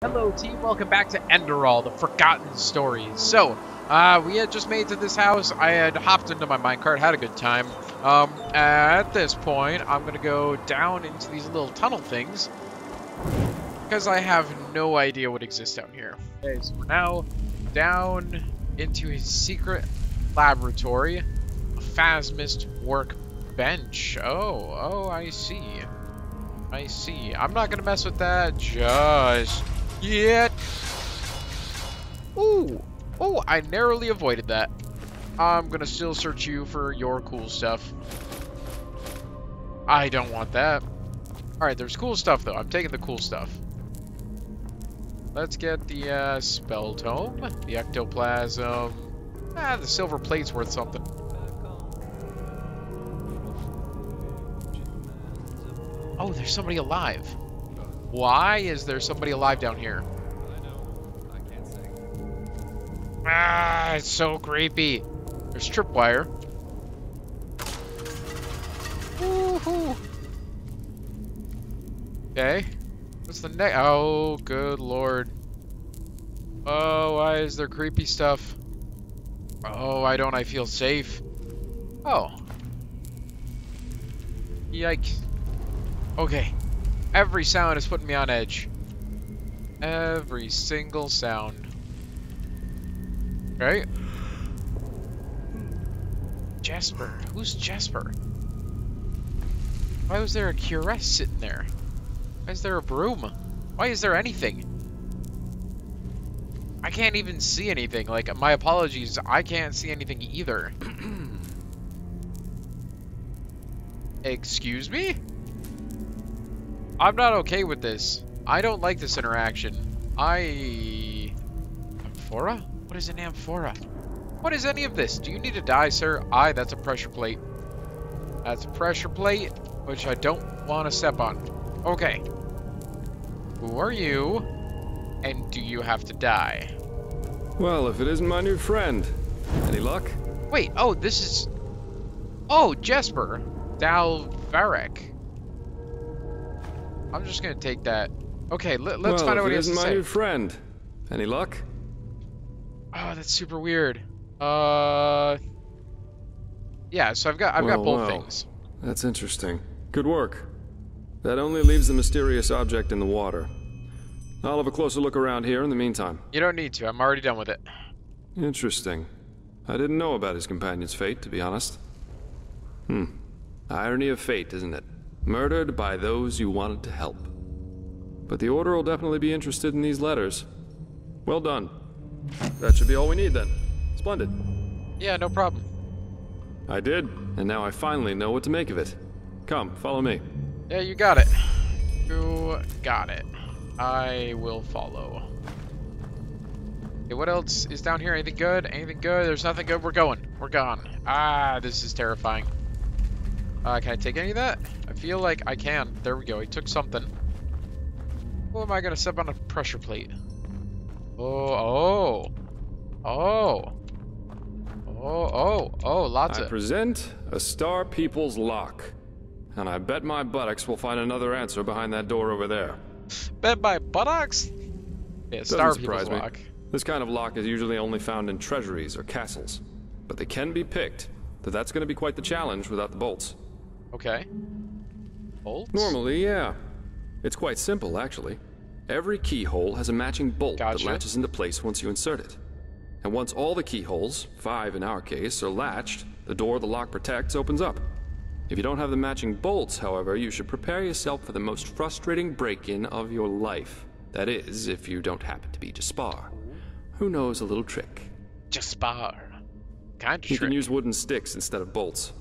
Hello team, welcome back to Enderal, the Forgotten Stories. So, we had just made to this house. I had hopped into my minecart, had a good time. At this point, I'm gonna go down into these little tunnel things, because I have no idea what exists down here. Okay, so we're now down into his secret laboratory, a phasmist workbench. Oh, I see. I see. I'm not gonna mess with that just yet. Ooh, I narrowly avoided that. I'm gonna still search you for your cool stuff. I don't want that. Alright, there's cool stuff though. I'm taking the cool stuff. Let's get the spell tome, the ectoplasm. The silver plate's worth something. Oh, there's somebody alive. Why is there somebody alive down here? I know. I can't say. It's so creepy. There's tripwire. Woohoo! Okay. What's the next? Oh, good lord. Oh, why is there creepy stuff? Oh, why don't I feel safe? Oh. Yikes. Okay. Every sound is putting me on edge. Every single sound. Right? Jasper. Who's Jasper? Why was there a cuirass sitting there? Why is there a broom? Why is there anything? I can't even see anything. Like, my apologies. I can't see anything either. Excuse me? I'm not okay with this. I don't like this interaction. Amphora? What is an amphora? What is any of this? Do you need to die, sir? That's a pressure plate. That's a pressure plate, which I don't want to step on. Okay. Who are you? And do you have to die? Well, if it isn't my new friend. Any luck? Wait, oh, this is... Oh, Jesper. Dalvarek. I'm just gonna take that. Okay, let's find out what he has to say. Well, if it isn't my new friend. Any luck? Oh, that's super weird. Yeah, so I've got both things. That's interesting. Good work. That only leaves the mysterious object in the water. I'll have a closer look around here in the meantime. You don't need to. I'm already done with it. Interesting. I didn't know about his companion's fate, to be honest. Irony of fate, isn't it? Murdered by those you wanted to help. But the Order will definitely be interested in these letters. Well done. That should be all we need then. Splendid. Yeah, no problem. I did, and now I finally know what to make of it. Come, follow me. Yeah, you got it. You got it. I will follow. Okay, what else is down here? Anything good? Anything good? There's nothing good. We're going. We're gone. This is terrifying. Can I take any of that? I feel like I can. There we go. He took something. Who am I gonna step on a pressure plate? Oh, lots of... I present a Star People's lock. And I bet my buttocks will find another answer behind that door over there. Bet my buttocks? Yeah, Star People's lock. This kind of lock is usually only found in treasuries or castles. But they can be picked, though that's going to be quite the challenge without the bolts. Okay. Bolts? Normally, yeah. It's quite simple, actually. Every keyhole has a matching bolt that latches into place once you insert it. And once all the keyholes, 5 in our case, are latched, the door the lock protects opens up. If you don't have the matching bolts, however, you should prepare yourself for the most frustrating break-in of your life. That is, if you don't happen to be Jaspar, who knows a little trick. Jaspar. Kind of trick. You can use wooden sticks instead of bolts.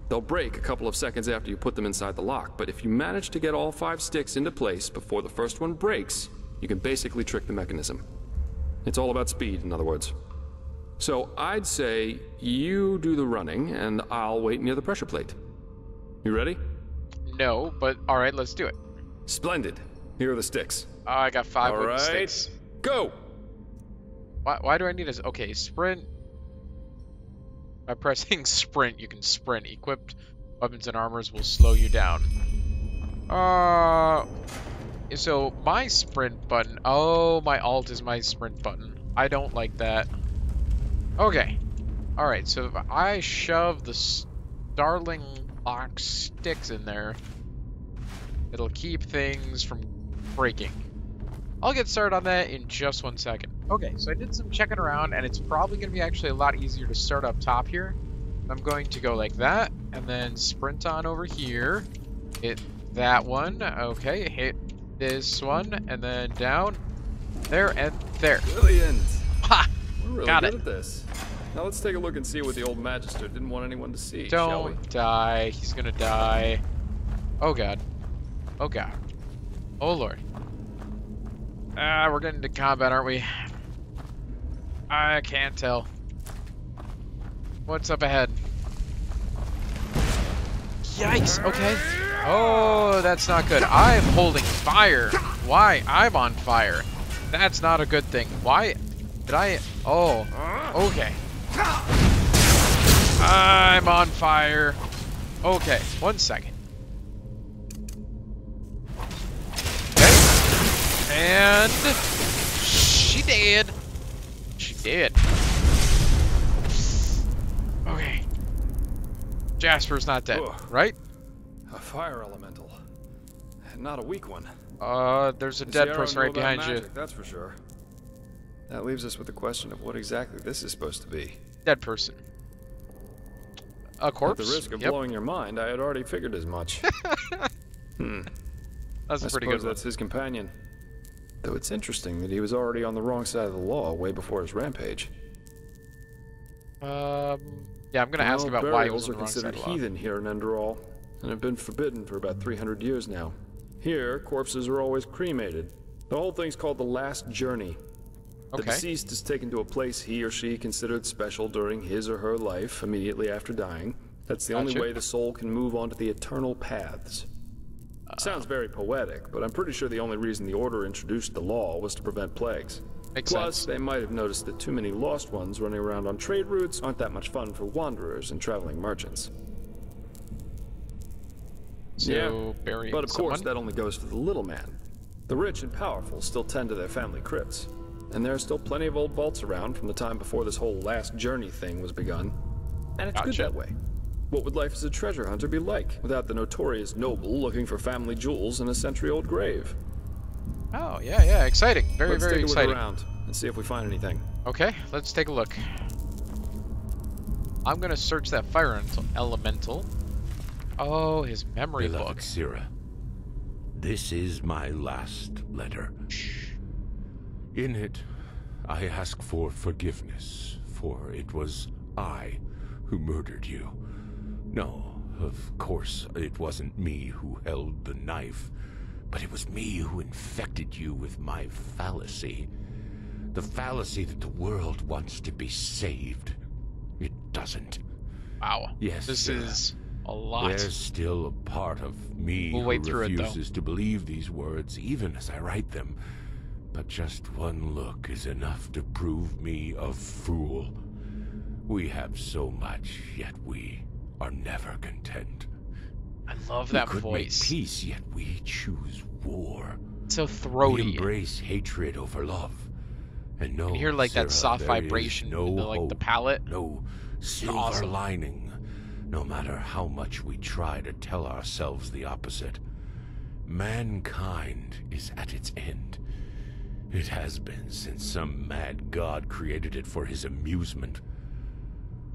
They'll break a couple of seconds after you put them inside the lock, but if you manage to get all 5 sticks into place before the first one breaks, you can basically trick the mechanism. It's all about speed, in other words. So I'd say you do the running, and I'll wait near the pressure plate. You ready? No, but alright, let's do it. Splendid. Here are the sticks. I got 5 wooden sticks. Go! Why do I need a... Okay, sprint. By pressing sprint, you can sprint. Equipped weapons and armors will slow you down. So my sprint button. Oh, my alt is my sprint button. I don't like that. Okay. All right. So if I shove the Starling box sticks in there, it'll keep things from breaking. I'll get started on that in just 1 second. Okay, so I did some checking around, and it's probably going to be actually a lot easier to start up top here. I'm going to go like that, and then sprint on over here. Hit that one. Okay, hit this one, and then down. There, and there. Brilliant! Ha! We're really Got good it. at this. Now let's take a look and see what the old Magister didn't want anyone to see, shall we? Don't die. He's gonna die. Oh god. Oh god. Oh lord. We're getting into combat, aren't we? I can't tell. What's up ahead? Yikes, okay. Oh, that's not good. I'm holding fire. Why? I'm on fire. That's not a good thing. Why did I... Oh, okay. I'm on fire. Okay, 1 second. Okay. And... she did. She did. Okay. Jasper's not dead, right? A fire elemental. Not a weak one. There's a dead person right behind you. That's for sure. That leaves us with the question of what exactly this is supposed to be. Dead person. A corpse? At the risk of blowing your mind, I had already figured as much. That's a pretty good one. That's his companion. Though it's interesting that he was already on the wrong side of the law way before his rampage. Yeah, I'm gonna ask about why he was on the wrong side of the law. Burials are considered heathen here in Enderal, and have been forbidden for about 300 years now. Here, corpses are always cremated. The whole thing's called the Last Journey. The deceased is taken to a place he or she considered special during his or her life immediately after dying. That's the only way the soul can move on to the eternal paths. Sounds very poetic, but I'm pretty sure the only reason the Order introduced the law was to prevent plagues. Plus, they might have noticed that too many lost ones running around on trade routes aren't that much fun for wanderers and traveling merchants. So, but of course that only goes for the little man. The rich and powerful still tend to their family crypts. And there are still plenty of old vaults around from the time before this whole last journey thing was begun. And it's good that way. What would life as a treasure hunter be like without the notorious noble looking for family jewels in a century-old grave? Oh, yeah, exciting. Very exciting. Let's take a look around and see if we find anything. Okay, let's take a look. I'm gonna search that fire elemental. Oh, his memory book. Sira, this is my last letter. In it, I ask for forgiveness, for it was I who murdered you. No, of course, it wasn't me who held the knife, but it was me who infected you with my fallacy. The fallacy that the world wants to be saved. It doesn't. Wow. Yes, this is a lot. There's still a part of me who refuses to believe these words, even as I write them. But just one look is enough to prove me a fool. We have so much, yet we are never content. I love that voice. We voice. Make peace, yet we choose war. So throaty. We embrace hatred over love. And no, you can hear like Sarah, that soft vibration in the, like the palate. No silver lining. No matter how much we try to tell ourselves the opposite. Mankind is at its end. It has been since some mad god created it for his amusement.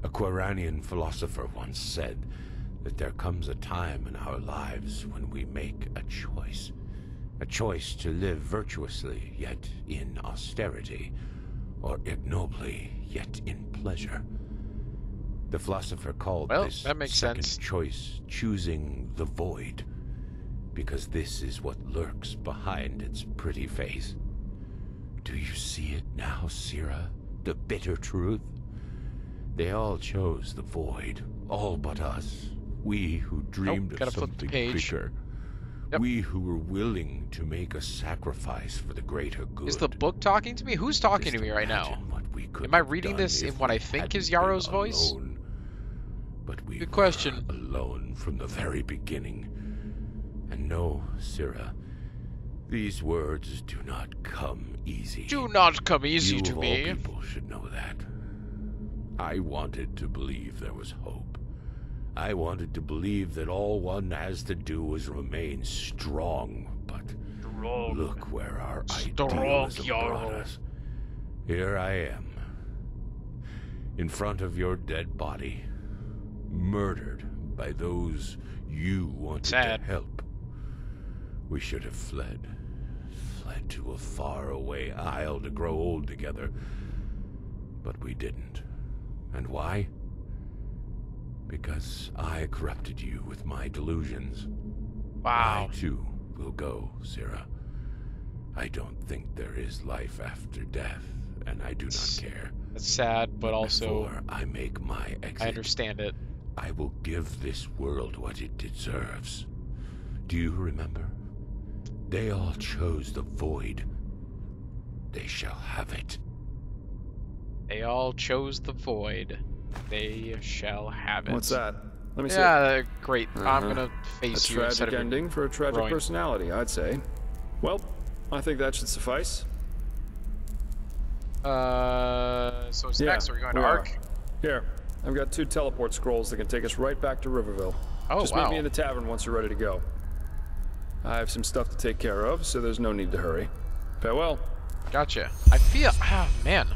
A Quiranian philosopher once said that there comes a time in our lives when we make a choice. A choice to live virtuously, yet in austerity, or ignobly, yet in pleasure. The philosopher called this second choice choosing the void, because this is what lurks behind its pretty face. Do you see it now, Sira? The bitter truth? They all chose the void, all but us. We who dreamed of something bigger. We who were willing to make a sacrifice for the greater good. Is the book talking to me? Who's talking to me right now? Am I reading this in what I think is Yaro's voice? But we Good question. Were alone from the very beginning. And no, Sira, These words do not come easy. Do not come easy to You of me. all people should know that. I wanted to believe there was hope. I wanted to believe that all one has to do is remain strong, but look where our idealism brought us. Here I am, in front of your dead body, murdered by those you wanted to help. We should have fled to a faraway isle to grow old together, but we didn't. And why? Because I corrupted you with my delusions. Wow. I too will go, Sira. I don't think there is life after death, and I do not care. It's sad, but also before I make my exit, I understand it. I will give this world what it deserves. Do you remember? They all chose the void. They shall have it. They all chose the void. They shall have it. What's that? Let me see. Yeah, great. I'm gonna face you instead of a tragic ending for a tragic personality, I'd say. Well, I think that should suffice. So what's next? Are we going to Ark? Here, I've got 2 teleport scrolls that can take us right back to Riverville. Oh, Just meet me in the tavern once you're ready to go. I have some stuff to take care of, so there's no need to hurry. Farewell. Gotcha. I feel... Ah, man.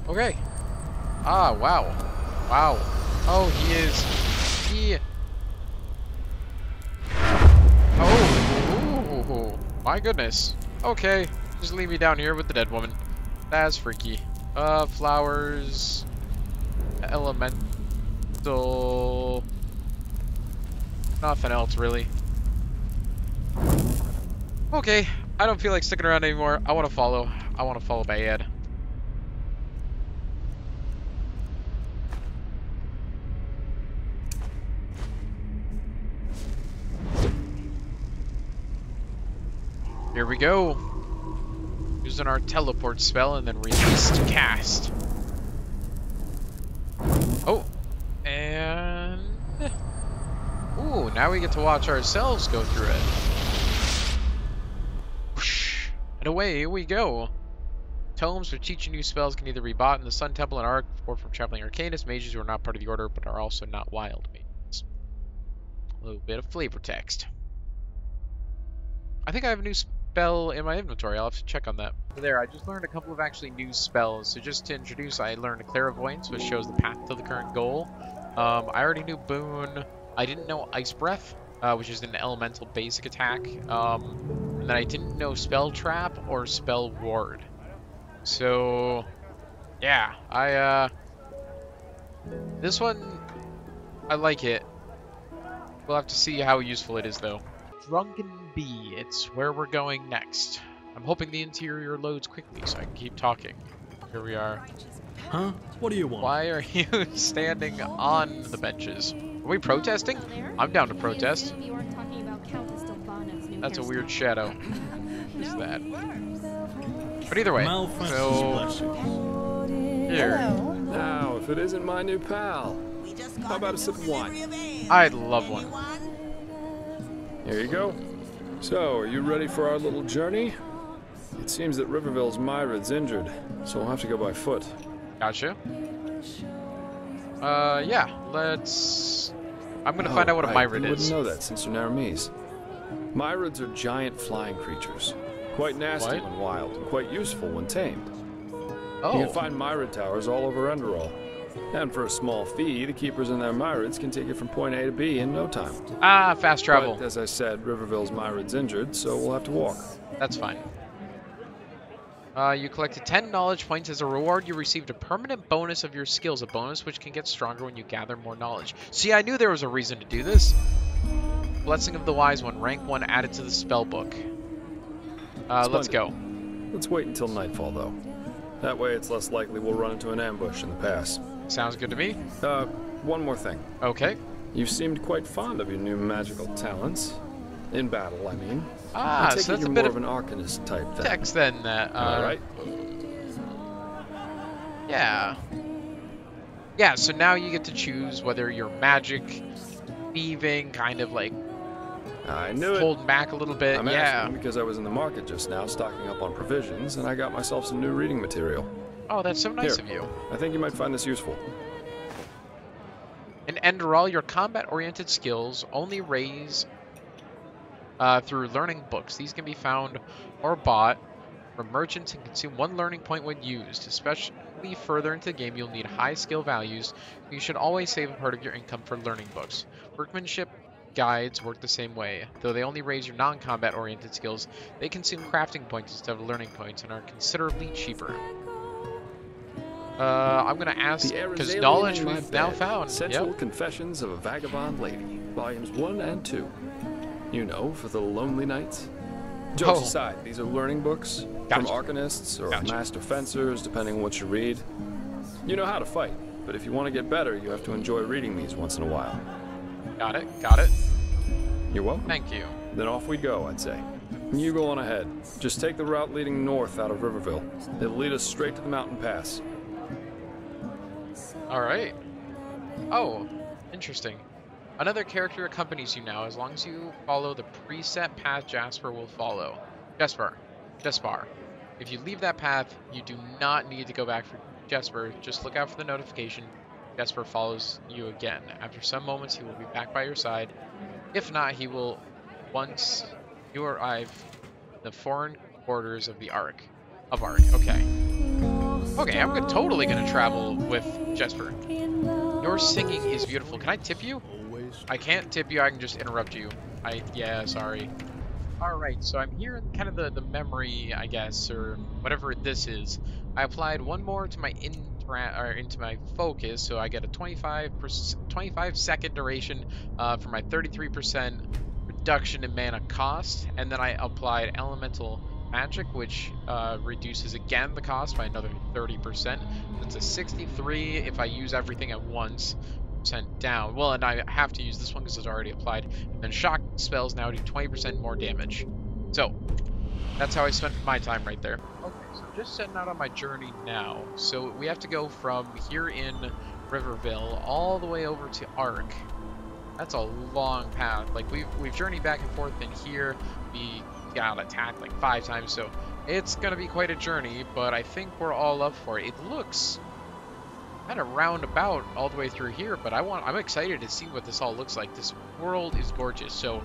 Okay. Ah, wow. Wow. Oh, he is... He... Oh. Ooh. My goodness. Okay. Just leave me down here with the dead woman. That's freaky. Flowers... Elemental... Nothing else, really. Okay. I don't feel like sticking around anymore. I want to follow. I want to follow Bayed. Here we go. Using our teleport spell and then release to cast. Oh. And... Ooh, now we get to watch ourselves go through it. Whoosh. And away we go. Tomes for teaching new spells can either be bought in the Sun Temple and Ark or from traveling arcanists, mages who are not part of the order but are also not wild mages. A little bit of flavor text. I think I have a new spell in my inventory. I'll have to check on that. There, I just learned a couple of actually new spells. So just to introduce, I learned a Clairvoyance, which shows the path to the current goal. I already knew Boon. I didn't know Ice Breath, which is an elemental basic attack. And then I didn't know Spell Trap or Spell Ward. So, yeah, this one, I like it. We'll have to see how useful it is, though. Drunken Bee, it's where we're going next. I'm hoping the interior loads quickly so I can keep talking. Here we are. Huh? What do you want? Why are you standing on the benches? Are we protesting? I'm down to protest. That's a weird shadow. What is that? But either way, so... Here. Now, if it isn't my new pal, how about a sip of wine? I'd love one. Here you go. So, are you ready for our little journey? It seems that Riverville's Myra's injured, so we'll have to go by foot. Gotcha. Yeah, let's... I'm gonna find out what a Myrid is. You wouldn't know that since you're Naramese. Myrids are giant flying creatures. Quite nasty when wild, and quite useful when tamed. Oh. You can find Myrid towers all over Enderal. And for a small fee, the keepers in their Myrids can take you from point A to B in no time. Ah, fast travel. But, as I said, Riverville's Myrid's injured, so we'll have to walk. That's fine. You collected 10 knowledge points. As a reward, you received a permanent bonus of your skills, a bonus which can get stronger when you gather more knowledge. See, I knew there was a reason to do this. Blessing of the Wise One, rank 1 added to the spell book. Let's go. Let's wait until nightfall, though. That way it's less likely we'll run into an ambush in the pass. Sounds good to me. One more thing. Okay. You seemed quite fond of your new magical talents. In battle, I mean. Ah, I take so that's you're a bit more of an arcanist type then. Text then that. Alright. Yeah. Yeah, so now you get to choose whether you're magic, thieving, kind of like I knew it. Holding back a little bit, I'm asking because I was in the market just now stocking up on provisions, and I got myself some new reading material. Oh, that's so nice of you. I think you might find this useful. In Enderal, your combat-oriented skills only raise through learning books. These can be found or bought from merchants and consume 1 learning point when used. Especially further into the game, you'll need high skill values. You should always save a part of your income for learning books. Workmanship guides work the same way. Though they only raise your non-combat oriented skills, they consume crafting points instead of learning points and are considerably cheaper. I'm gonna ask, because knowledge we've now found. Sensual Confessions of a Vagabond Lady, volumes 1 and 2. You know, for the lonely nights. Jokes aside, these are learning books from arcanists or master fencers, depending on what you read. You know how to fight, but if you want to get better, you have to enjoy reading these once in a while. Got it, got it. You're welcome. Thank you. Then off we go, I'd say. You go on ahead. Just take the route leading north out of Riverville. It'll lead us straight to the mountain pass. Alright. Oh, interesting. Another character accompanies you now, as long as you follow the preset path Jasper will follow. Jespar. If you leave that path, you do not need to go back for Jasper. Just look out for the notification. Jasper follows you again. After some moments, he will be back by your side. If not, he will once you arrive in the foreign quarters of the Ark. Okay. Okay, I'm totally gonna travel with Jasper. Your singing is beautiful. Can I tip you? I can't tip you, I can just interrupt you. Yeah, sorry. Alright, so I'm here in kind of the memory, I guess, or whatever this is. I applied 1 more to my into my focus, so I get a 25 second duration for my 33% reduction in mana cost, and then I applied elemental magic, which reduces again the cost by another 30%. It's a 63 if I use everything at once. Down. Well, and I have to use this one because it's already applied. And then shock spells now do 20% more damage. So that's how I spent my time right there. Okay, so just setting out on my journey now. So we have to go from here in Riverville all the way over to Ark. That's a long path. Like we've journeyed back and forth in here. We got attacked like 5 times, so it's gonna be quite a journey. But I think we're all up for it. It looks kind of roundabout all the way through here, but I'm excited to see what this all looks like. This world is gorgeous, so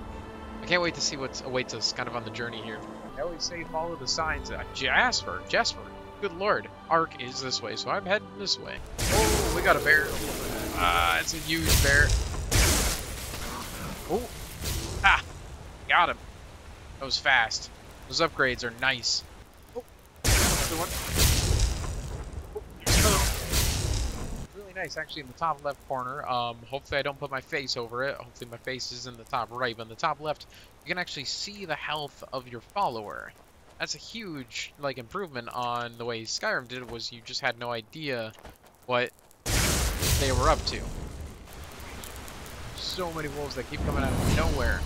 I can't wait to see what awaits us kind of on the journey here. I always say follow the signs. Jasper, good lord, Ark is this way, so I'm heading this way. Oh, we got a bear. It's a huge bear. Oh, got him. That was fast. Those upgrades are nice. Oh, another one. Nice, actually in the top left corner. Hopefully I don't put my face over it. Hopefully my face is in the top right, but in the top left you can actually see the health of your follower. That's a huge improvement on the way Skyrim did it, was you just had no idea what they were up to. So many wolves that keep coming out of nowhere.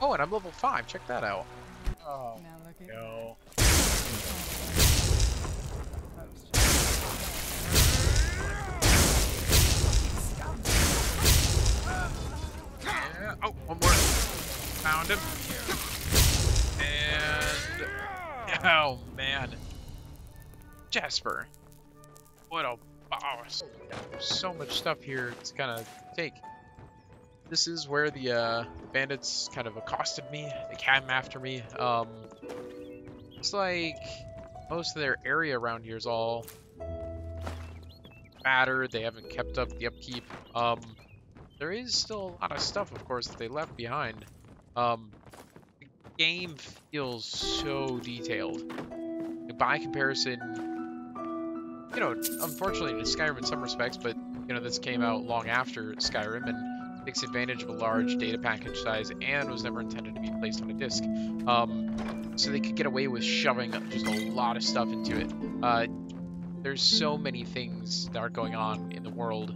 Oh, and I'm level 5, check that out. Oh no. Oh, one more. Found him. And oh man, Jasper, what a boss! There's so much stuff here to kind of take. This is where the bandits kind of accosted me. They came after me. Looks like most of their area around here is all battered. They haven't kept up the upkeep. There is still a lot of stuff, of course, that they left behind. The game feels so detailed. By comparison, you know, unfortunately to Skyrim in some respects, but, you know, this came out long after Skyrim and takes advantage of a large data package size and was never intended to be placed on a disc. So they could get away with shoving just a lot of stuff into it. There's so many things that are going on in the world.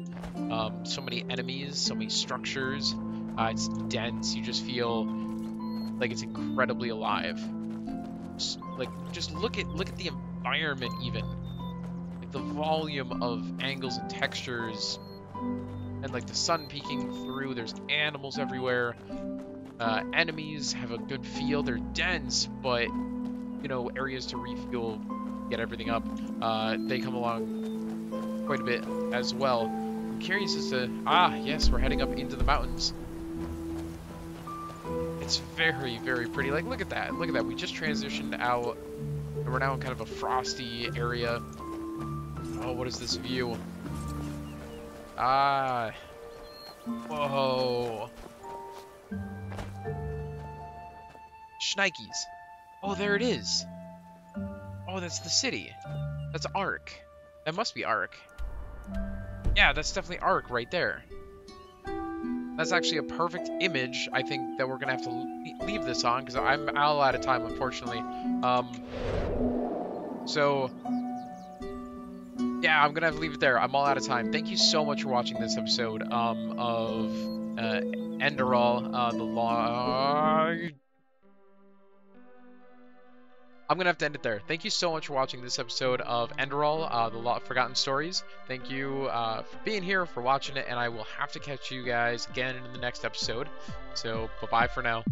So many enemies, so many structures. It's dense. You just feel like it's incredibly alive. Just look at the environment even. Like the volume of angles and textures, and like the sun peeking through. There's animals everywhere. enemies have a good feel. They're dense, but, you know, areas to refuel, get everything up. They come along quite a bit as well. I'm curious as to... Ah, yes, we're heading up into the mountains. It's very, very pretty. Like, look at that. Look at that. We just transitioned out. And we're now in kind of a frosty area. Oh, what is this view? Ah. Whoa. Schnikes. Oh, there it is. Oh, that's the city. That's Ark. That must be Ark. Yeah, that's definitely Ark right there. That's actually a perfect image, I think, that we're going to have to leave this on, because I'm all out of time, unfortunately. So, yeah, I'm going to have to leave it there. I'm all out of time. Thank you so much for watching this episode of Enderal, the law... I'm going to have to end it there. Thank you so much for watching this episode of Enderal, the Forgotten Stories. Thank you for being here, for watching it, and I will have to catch you guys again in the next episode. So, bye-bye for now.